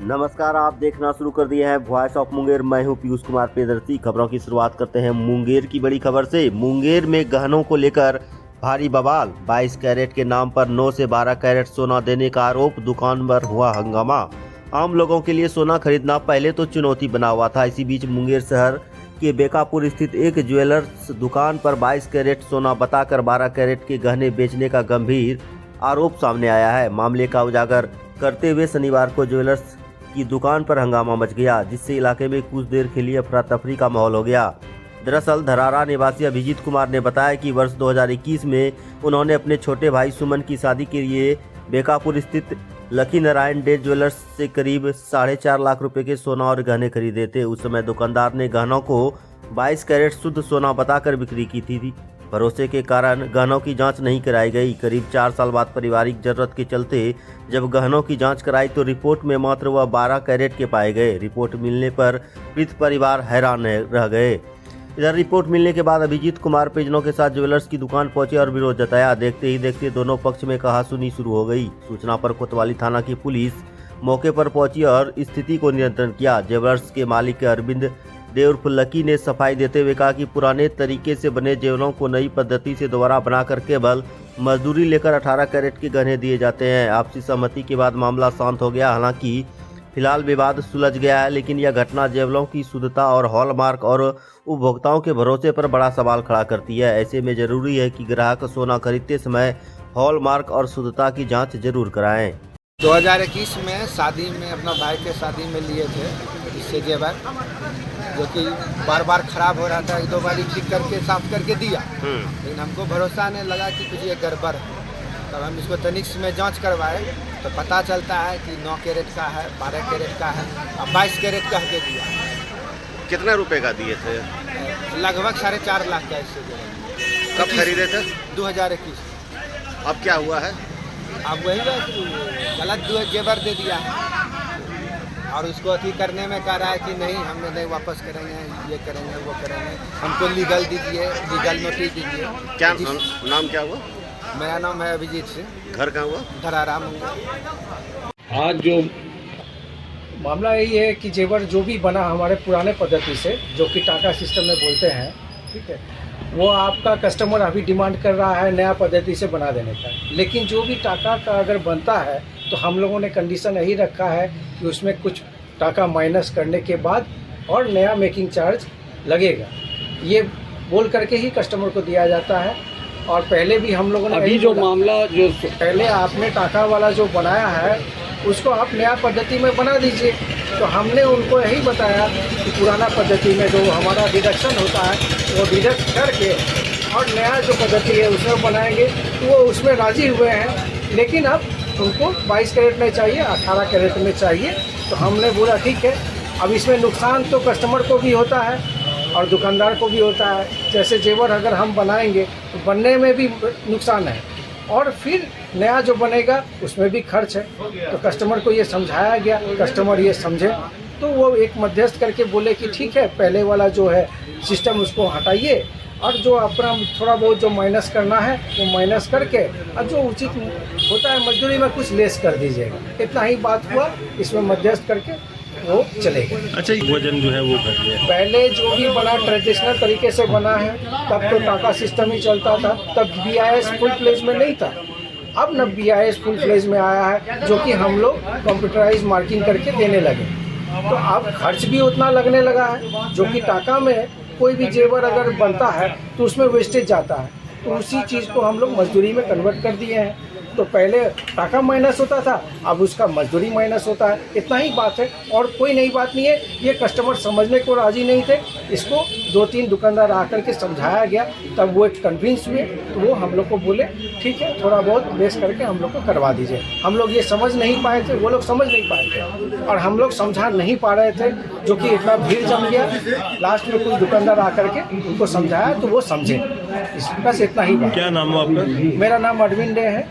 नमस्कार, आप देखना शुरू कर दिए हैं वॉइस ऑफ मुंगेर। मैं हूं पीयूष कुमार प्रियदर्शी। खबरों की शुरुआत करते हैं मुंगेर की बड़ी खबर से। मुंगेर में गहनों को लेकर भारी बवाल। 22 कैरेट के नाम पर 9 से 12 कैरेट सोना देने का आरोप। दुकान पर हुआ हंगामा। आम लोगों के लिए सोना खरीदना पहले तो चुनौती बना हुआ था। इसी बीच मुंगेर शहर के बेकापुर स्थित एक ज्वेलर्स दुकान पर 22 कैरेट सोना बताकर 12 कैरेट के गहने बेचने का गंभीर आरोप सामने आया है। मामले का उजागर करते हुए शनिवार को ज्वेलर्स की दुकान पर हंगामा मच गया, जिससे इलाके में कुछ देर के लिए अफरा तफरी का माहौल हो गया। दरअसल धरारा निवासी अभिजीत कुमार ने बताया कि वर्ष 2021 में उन्होंने अपने छोटे भाई सुमन की शादी के लिए बेकापुर स्थित लकी नारायण डे ज्वेलर्स से करीब 4.5 लाख रुपए के सोना और गहने खरीदे थे। उस समय दुकानदार ने गहनों को 22 कैरेट शुद्ध सोना बताकर बिक्री की थी। भरोसे के कारण गहनों की जांच नहीं कराई गई। करीब 4 साल बाद पारिवारिक जरूरत के चलते जब गहनों की जांच कराई तो रिपोर्ट में मात्र वह 12 कैरेट के पाए गए। रिपोर्ट मिलने पर पीड़ित परिवार हैरान रह गए। इधर रिपोर्ट मिलने के बाद अभिजीत कुमार परिजनों के साथ ज्वेलर्स की दुकान पहुंचे और विरोध जताया। देखते ही देखते दोनों पक्ष में कहासुनी शुरू हो गई। सूचना पर कोतवाली थाना की पुलिस मौके पर पहुंची और स्थिति को नियंत्रण किया। ज्वेलर्स के मालिक अरविंद डे उर्फ लकी ने सफाई देते हुए कहा कि पुराने तरीके से बने ज्वेलरों को नई पद्धति से दोबारा बनाकर केवल मजदूरी लेकर 18 कैरेट के गहने दिए जाते हैं। आपसी सहमति के बाद मामला शांत हो गया। हालांकि फिलहाल विवाद सुलझ गया है, लेकिन यह घटना ज्वेलरों की शुद्धता और हॉलमार्क और उपभोक्ताओं के भरोसे पर बड़ा सवाल खड़ा करती है। ऐसे में जरूरी है कि ग्राहक सोना खरीदते समय हॉलमार्क और शुद्धता की जाँच जरूर कराएं। 2021 में शादी में अपना भाई के शादी में लिए थे इससे जेवर, जो कि बार बार खराब हो रहा था। 1-2 बार ठीक करके साफ करके दिया, लेकिन हमको भरोसा नहीं लगा कि कुछ ये गड़बड़ है। तब हम इसको तनिक में जांच करवाए तो पता चलता है कि 9 कैरेट का है, 12 कैरेट का है और 22 कैरेट का के दिया। कितने रुपए का दिए थे? लगभग 4.5 लाख का इससे जेवर। कब खरीदे थे? 2021। अब क्या हुआ है? अब वही गलत जेवर दे दिया है और उसको अथी करने में कह रहा है कि नहीं, हम नहीं वापस करेंगे, ये करेंगे, वो करेंगे। हमको लीगल दीजिए, लीगल नोटिस दीजिए। क्या नाम क्या हुआ? मेरा नाम है अभिजीत सिंह। घर कहाँ हुआ? धरारा मुंगेर। आज जो मामला यही है कि जेवर जो भी बना हमारे पुराने पद्धति से, जो कि टाका सिस्टम में बोलते हैं, ठीक है, वो आपका कस्टमर अभी डिमांड कर रहा है नया पद्धति से बना देने का। लेकिन जो भी टाका का अगर बनता है तो हम लोगों ने कंडीशन यही रखा है कि उसमें कुछ टाका माइनस करने के बाद और नया मेकिंग चार्ज लगेगा, ये बोल करके ही कस्टमर को दिया जाता है। और पहले भी हम लोगों ने अभी जो मामला जो पहले आपने टाका वाला जो बनाया है उसको आप नया पद्धति में बना दीजिए। तो हमने उनको यही बताया कि पुराना पद्धति में जो हमारा डिडक्शन होता है वो डिडक्ट करके और नया जो पद्धति है उसमें बनाएंगे। तो वो उसमें राज़ी हुए हैं, लेकिन अब उनको 22 कैरेट में चाहिए, 18 कैरेट में चाहिए। तो हमने बोला ठीक है। अब इसमें नुकसान तो कस्टमर को भी होता है और दुकानदार को भी होता है। जैसे जेवर अगर हम बनाएंगे तो बनने में भी नुकसान है और फिर नया जो बनेगा उसमें भी खर्च है। तो कस्टमर को ये समझाया गया, कस्टमर ये समझे तो वो एक मध्यस्थ करके बोले कि ठीक है, पहले वाला जो है सिस्टम उसको हटाइए और जो अपना थोड़ा बहुत जो माइनस करना है वो माइनस करके और जो उचित होता है मजदूरी में कुछ लेस कर दीजिएगा। इतना ही बात हुआ, इसमें मध्यस्थ करके वो चले गए। अच्छा, वजन जो है वो घट गया। पहले जो भी बना ट्रेडिशनल तरीके से बना है, तब तो टाका सिस्टम ही चलता था, तब BIS फुल फ्लेज में नहीं था। अब न BIS फुल फ्लेज में आया है, जो कि हम लोग कंप्यूटराइज मार्किंग करके देने लगे। तो अब खर्च भी उतना लगने लगा है, जो कि टाका में कोई भी जेवर अगर बनता है तो उसमें वेस्टेज जाता है। तो उसी चीज़ को हम लोग मजदूरी में कन्वर्ट कर दिए हैं। तो पहले टाका माइनस होता था, अब उसका मजदूरी माइनस होता है। इतना ही बात है और कोई नई बात नहीं है। ये कस्टमर समझने को राज़ी नहीं थे। इसको 2-3 दुकानदार आकर के समझाया गया, तब वो एक कन्विंस हुए। तो वो हम लोग को बोले ठीक है, थोड़ा बहुत बेस करके हम लोग को करवा दीजिए। हम लोग ये समझ नहीं पाए थे, वो लोग समझ नहीं पाए थे और हम लोग समझा नहीं पा रहे थे, जो कि इतना भीड़ जम गया। लास्ट में कुछ दुकानदार आकर के उनको समझाया तो वो समझे। बस इतना ही बात। क्या नाम है आपका? मेरा नाम अरविंद डे है।